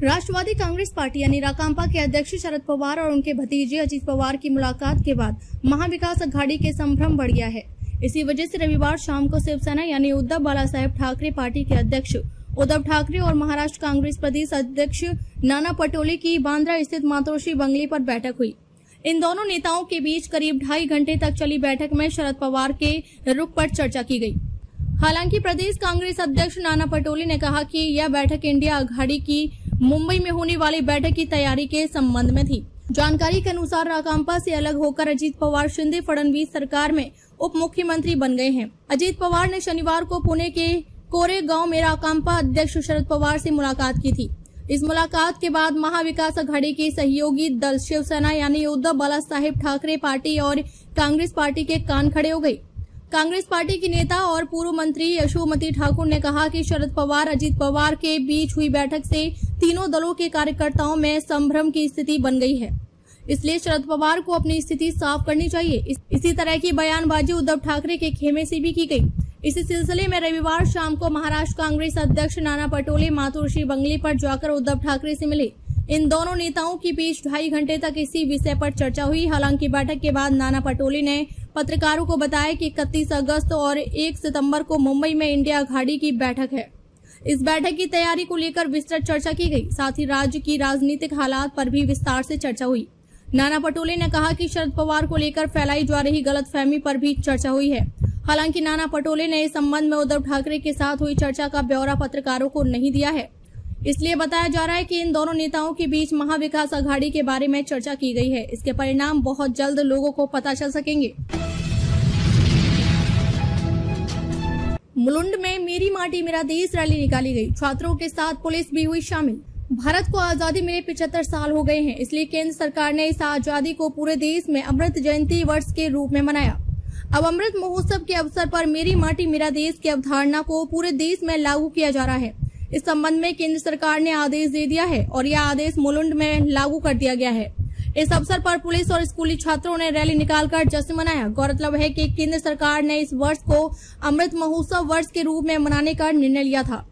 राष्ट्रवादी Congress party यानी राकांपा के अध्यक्ष शरद पवार और उनके भतीजे अजीत पवार की मुलाकात के बाद महाविकास अघाड़ी के संभ्रम बढ़ गया है। इसी वजह से रविवार शाम को शिवसेना यानी उद्धव बालासाहेब ठाकरे पार्टी के अध्यक्ष उद्धव ठाकरे और महाराष्ट्र कांग्रेस प्रदेश अध्यक्ष नाना पटोले की बांद्रा स्थित मातोश्री बंगले पर बैठक हुई। इन दोनों नेताओं के बीच करीब 2.5 घंटे तक चली बैठक में शरद पवार के रुख पर चर्चा की गई। हालांकि प्रदेश कांग्रेस अध्यक्ष नाना पटोले ने कहा कि यह बैठक इंडिया अघाड़ी की मुंबई में होने वाली बैठक की तैयारी के संबंध में थी। जानकारी के अनुसार राकांपा से अलग होकर अजीत पवार शिंदे फडणवीस सरकार में उप मुख्यमंत्री बन गए हैं। अजीत पवार ने शनिवार को पुणे के कोरेगांव में राकांपा अध्यक्ष शरद पवार से मुलाकात की थी। इस मुलाकात के बाद महाविकास अघाड़ी के सहयोगी दल शिवसेना यानी उद्धव बालासाहेब ठाकरे पार्टी और कांग्रेस पार्टी के कान खड़े हो गए। कांग्रेस पार्टी की नेता और पूर्व मंत्री यशोमती ठाकुर ने कहा कि शरद पवार अजीत पवार के बीच हुई बैठक से तीनों दलों के कार्यकर्ताओं में संभ्रम की स्थिति बन गई है, इसलिए शरद पवार को अपनी स्थिति साफ करनी चाहिए। इसी तरह की बयानबाजी उद्धव ठाकरे के खेमे से भी की गई। इसी सिलसिले में रविवार शाम को महाराष्ट्र कांग्रेस अध्यक्ष नाना पटोले मातोश्री बंगले पर जाकर उद्धव ठाकरे से मिले। इन दोनों नेताओं के बीच 2.5 घंटे तक इसी विषय पर चर्चा हुई। हालांकि बैठक के बाद नाना पटोले ने पत्रकारों को बताया कि 31 अगस्त और 1 सितंबर को मुंबई में इंडिया अघाड़ी की बैठक है। इस बैठक की तैयारी को लेकर विस्तृत चर्चा की गई। साथ ही राज्य की राजनीतिक हालात पर भी विस्तार से चर्चा हुई। नाना पटोले ने कहा कि शरद पवार को लेकर फैलाई जा रही गलतफहमी पर भी चर्चा हुई है। हालांकि नाना पटोले ने इस संबंध में उद्धव ठाकरे के साथ हुई चर्चा का ब्यौरा पत्रकारों को नहीं दिया है। इसलिए बताया जा रहा है कि इन दोनों नेताओं के बीच महाविकास अघाड़ी के बारे में चर्चा की गई है। इसके परिणाम बहुत जल्द लोगों को पता चल सकेंगे। मुलुंड में मेरी माटी मेरा देश रैली निकाली गई। छात्रों के साथ पुलिस भी हुई शामिल। भारत को आजादी मिले 75 साल हो गए हैं, इसलिए केंद्र सरकार ने इस आजादी को पूरे देश में अमृत जयंती वर्ष के रूप में मनाया। अब अमृत महोत्सव के अवसर पर मेरी माटी मेरा देश की अवधारणा को पूरे देश में लागू किया जा रहा है। इस संबंध में केंद्र सरकार ने आदेश दे दिया है और यह आदेश मुलुंड में लागू कर दिया गया है। इस अवसर पर पुलिस और स्कूली छात्रों ने रैली निकालकर जश्न मनाया। गौरतलब है कि केंद्र सरकार ने इस वर्ष को अमृत महोत्सव वर्ष के रूप में मनाने का निर्णय लिया था।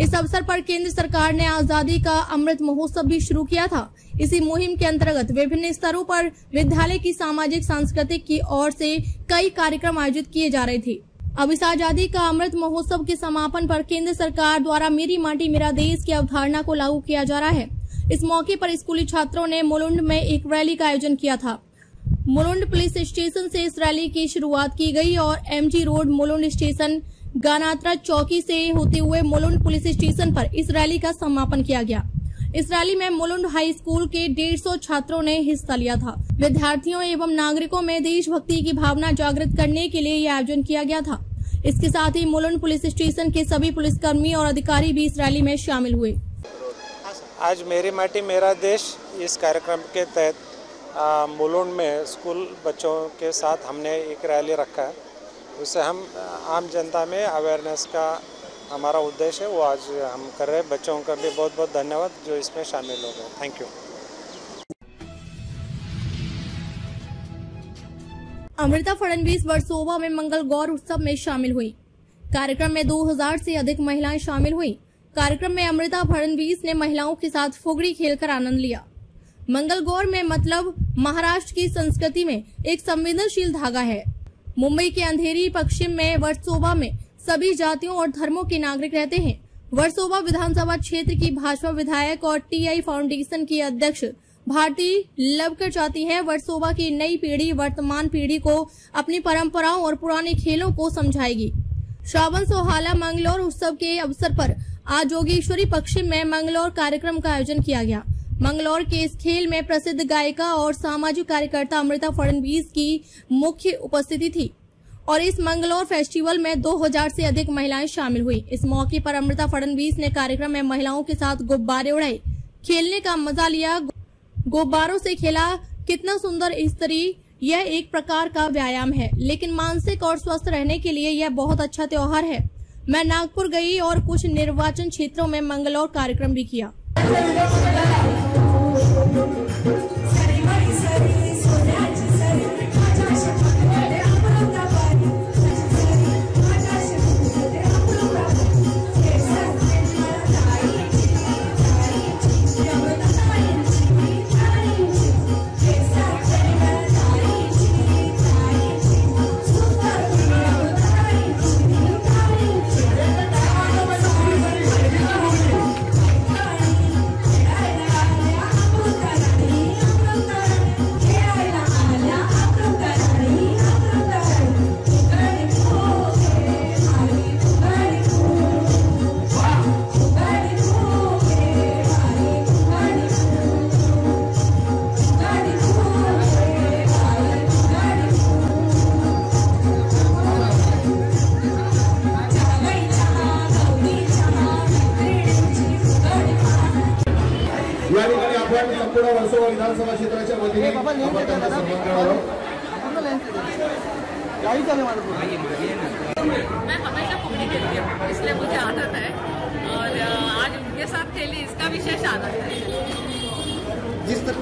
इस अवसर पर केंद्र सरकार ने आजादी का अमृत महोत्सव भी शुरू किया था। इसी मुहिम के अंतर्गत विभिन्न स्तरों पर विद्यालय की सामाजिक सांस्कृतिक की ओर से कई कार्यक्रम आयोजित किए जा रहे थे। अब इस आजादी का अमृत महोत्सव के समापन पर केंद्र सरकार द्वारा मेरी माटी मेरा देश की अवधारणा को लागू किया जा रहा है। इस मौके पर स्कूली छात्रों ने मुलुंड में एक रैली का आयोजन किया था। मुलुंड पुलिस स्टेशन से इस रैली की शुरुआत की गई और MG रोड मुलुंड स्टेशन गानात्रा चौकी से होते हुए मुलुंड पुलिस स्टेशन पर इस रैली का समापन किया गया। इस रैली में मुलुंड हाई स्कूल के 150 छात्रों ने हिस्सा लिया था। विद्यार्थियों एवं नागरिकों में देशभक्ति की भावना जागृत करने के लिए यह आयोजन किया गया था। इसके साथ ही मुलुंड पुलिस स्टेशन के सभी पुलिसकर्मी और अधिकारी भी इस रैली में शामिल हुए। आज मेरी माटी मेरा देश इस कार्यक्रम के तहत मुलुंड में स्कूल बच्चों के साथ हमने एक रैली रखा है। उससे हम आम जनता में अवेयरनेस का हमारा उद्देश्य है, वो आज हम कर रहे हैं। बच्चों का भी बहुत बहुत धन्यवाद जो इसमें शामिल हो गए। Thank you. अमृता फडणवीस वर्सोवा में मंगल गौर उत्सव में शामिल हुई। कार्यक्रम में 2000 से अधिक महिलाएं शामिल हुई। कार्यक्रम में अमृता फडणवीस ने महिलाओं के साथ फुगड़ी खेलकर आनंद लिया। मंगल गौर में मतलब महाराष्ट्र की संस्कृति में एक संवेदनशील धागा है। मुंबई के अंधेरी पश्चिम में वर्सोवा में सभी जातियों और धर्मों के नागरिक रहते हैं। वर्सोवा विधानसभा क्षेत्र की भाजपा विधायक और TI फाउंडेशन की अध्यक्ष भारती लवकर चाहती है वर्सोवा की नई पीढ़ी वर्तमान पीढ़ी को अपनी परंपराओं और पुराने खेलों को समझाएगी। श्रावण सोहाला मंगलौर उत्सव के अवसर पर आज जोगेश्वरी पश्चिम में मंगलौर कार्यक्रम का आयोजन किया गया। मंगलौर के इस खेल में प्रसिद्ध गायिका और सामाजिक कार्यकर्ता अमृता फडणवीस की मुख्य उपस्थिति थी और इस मंगलौर फेस्टिवल में 2000 से अधिक महिलाएं शामिल हुई। इस मौके पर अमृता फडणवीस ने कार्यक्रम में महिलाओं के साथ गुब्बारे उड़ाए, खेलने का मजा लिया। गुब्बारों से खेला कितना सुंदर स्त्री। यह एक प्रकार का व्यायाम है, लेकिन मानसिक और स्वस्थ रहने के लिए यह बहुत अच्छा त्योहार है। मैं नागपुर गई और कुछ निर्वाचन क्षेत्रों में मंगलौर कार्यक्रम भी किया। या ठिकाणी आपण संपूर्ण वर्सोवा विधानसभा क्षेत्राच्या वतीने आपण त्यांना सन्मान करावा। मैं हमेशा फुगड़ी खेलती हूँ, इसलिए मुझे आदत है और आज उनके साथ खेली इसका विशेष आनंद है। जिस तरह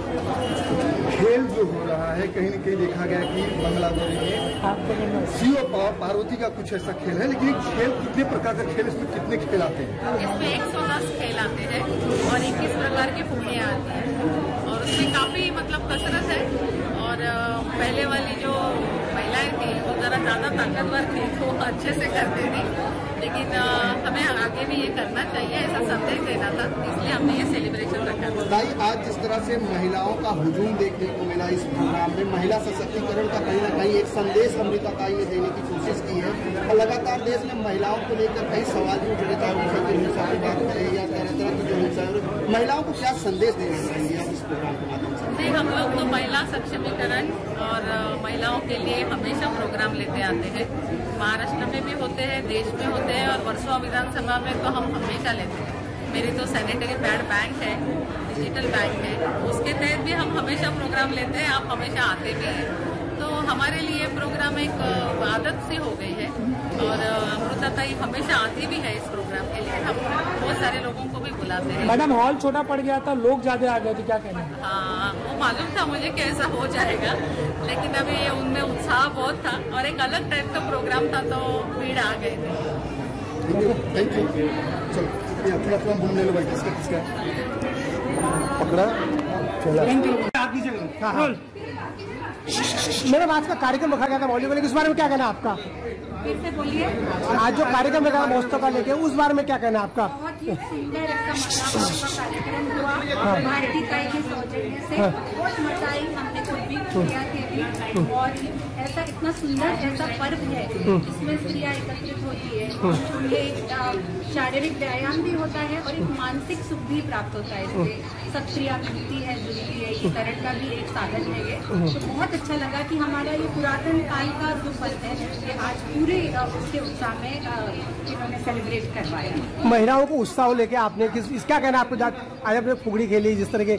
खेल जो हो रहा है कहीं न कहीं देखा गया कि मंगलागौरी में शिव पार्वती का कुछ ऐसा खेल है, लेकिन खेल कितने प्रकार का खेल, इसमें कितने खेल आते हैं? इसमें 110 खेल आते हैं और 21 प्रकार की फुगड़ियाँ आती हैं और उसमें काफी मतलब कसरत है। और पहले वाली जो महिलाएं थी वो जरा ज्यादा ताकतवर थी तो अच्छे से करती थी, लेकिन हमें आगे भी ये करना चाहिए, ऐसा संदेश देना था, इसलिए हमने ये सेलिब्रेशन रखा था। आज जिस तरह से महिलाओं का हुजूम देखने को मिला इस प्रोग्राम में, महिला सशक्तिकरण का कहीं न कहीं एक संदेश अमृताताई ने देने की कोशिश की है और लगातार देश में महिलाओं को लेकर कई सवाल भी उठ रहे, चाहे उनसे हिंसा की बात करें या तरह तरह की जो हिंसा है, महिलाओं को क्या संदेश देना चाहेंगे आप इस प्रोग्राम के माध्यम से? नहीं, हम लोग तो महिला सक्षमीकरण और महिलाओं के लिए हमेशा प्रोग्राम लेते आते हैं। महाराष्ट्र में भी होते हैं, देश में होते हैं और वर्सोवा विधानसभा में तो हम हमेशा लेते हैं। मेरी तो सैनिटरी पैड बैंक है, डिजिटल बैंक है, उसके तहत भी हम हमेशा प्रोग्राम लेते हैं, आप हमेशा आते भी हैं। तो हमारे लिए प्रोग्राम एक आदत सी हो गई है और अमृताताई हमेशा आती भी है इस प्रोग्राम के लिए। हम बहुत सारे लोगों को भी बुलाते हैं। मैडम हॉल छोटा पड़ गया था, लोग ज्यादा आ गए थे, क्या कहना है? हाँ, वो मालूम था मुझे कि ऐसा हो जाएगा, लेकिन अभी उनमें उत्साह बहुत था और एक अलग टाइप का प्रोग्राम था तो भीड़ आ गई थी। Thank you. चलो अपना घूमने लो भाई, किसका किसका पकड़ा चला। मैडम आज का कार्यक्रम रखा गया था मौली को लेकर, इस बारे में क्या कहना है आपका? फिर से बोलिए। आज जो कार्यक्रम रखा महोत्सव का लेके, उस बारे में क्या कहना है आपका? बहुत ही सुंदर कार्यक्रम हुआ भारतीताई के सौजन्य से, बहुत मजा आई, हमने खुद भी किया थे और ऐसा इतना सुंदर ऐसा पर्व है जिसमें स्त्रियाँ एकत्रित होती है, उन्हें एक शारीरिक व्यायाम भी होता है और एक मानसिक सुख भी प्राप्त होता है। इससे सब स्त्रियाँ मिलती है, जुड़ती है, एकरण का भी एक साधन है ये। तो बहुत अच्छा लगा कि हमारा ये पुरातन काल का जो पर्व है ये आज पूरे उसके उत्साह में इन्होंने सेलिब्रेट करवाया। महिलाओं को उत्साह लेके आपने क्या कहना है आपको? आज आपने फुगड़ी खेली, जिस तरह के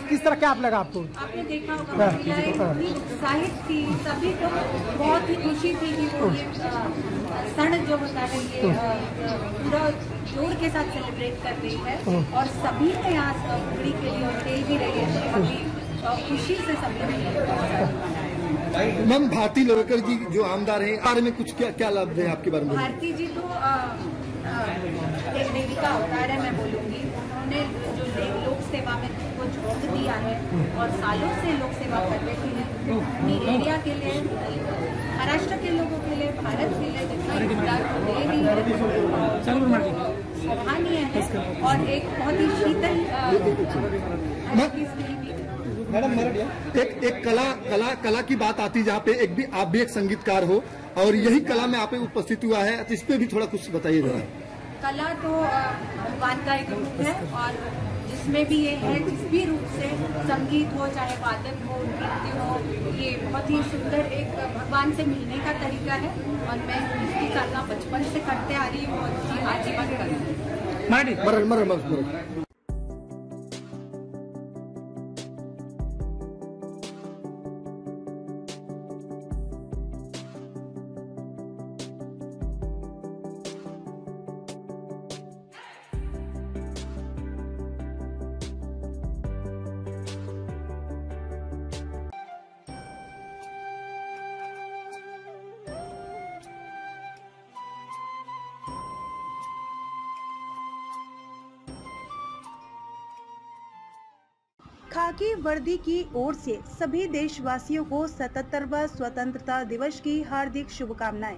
किस तरह क्या आप लगा आपको? आपने देखा होगा महिलाएं पूरी उत्साहित थी, सभी को बहुत ही खुशी थी कि वो ये क्षण जो होता है ये पूरा जोर के साथ सेलिब्रेट कर रही है और सभी ने यहाँ फुगड़ी के लिए खेल भी रही है, अभी खुशी से सभी ने। मैम भारती लोरकर जी जो आमदार हैं, बारे में कुछ क्या लाभ है आपके बारे में? भारती जी तो एक देविका अवतार है, मैं बोलूँगी। उन्होंने जो लोक सेवा में को झोंक दिया है और सालों से लोक सेवा कर रही है अपनी एरिया के लिए, महाराष्ट्र के लोगों के लिए, भारत के लिए जितना योगदान दे रही है सराहनीय है और एक बहुत ही शीतल मैडम एक कला की बात आती है जहाँ पे आप भी एक संगीतकार हो और यही कला में आप उपस्थित हुआ है, तो इस पे भी थोड़ा कुछ बताइए जरा। कला तो भगवान का एक रूप है और जिसमें भी ये है, जिस भी रूप से संगीत हो, चाहे वादन हो, नृत्य हो, ये बहुत ही सुंदर एक भगवान से मिलने का तरीका है और मैं इसकी साधना बचपन से करते आ रही हूँ और इसकी आजीवन करूँ। खाकी वर्दी की ओर से सभी देशवासियों को 77वां स्वतंत्रता दिवस की हार्दिक शुभकामनाएं।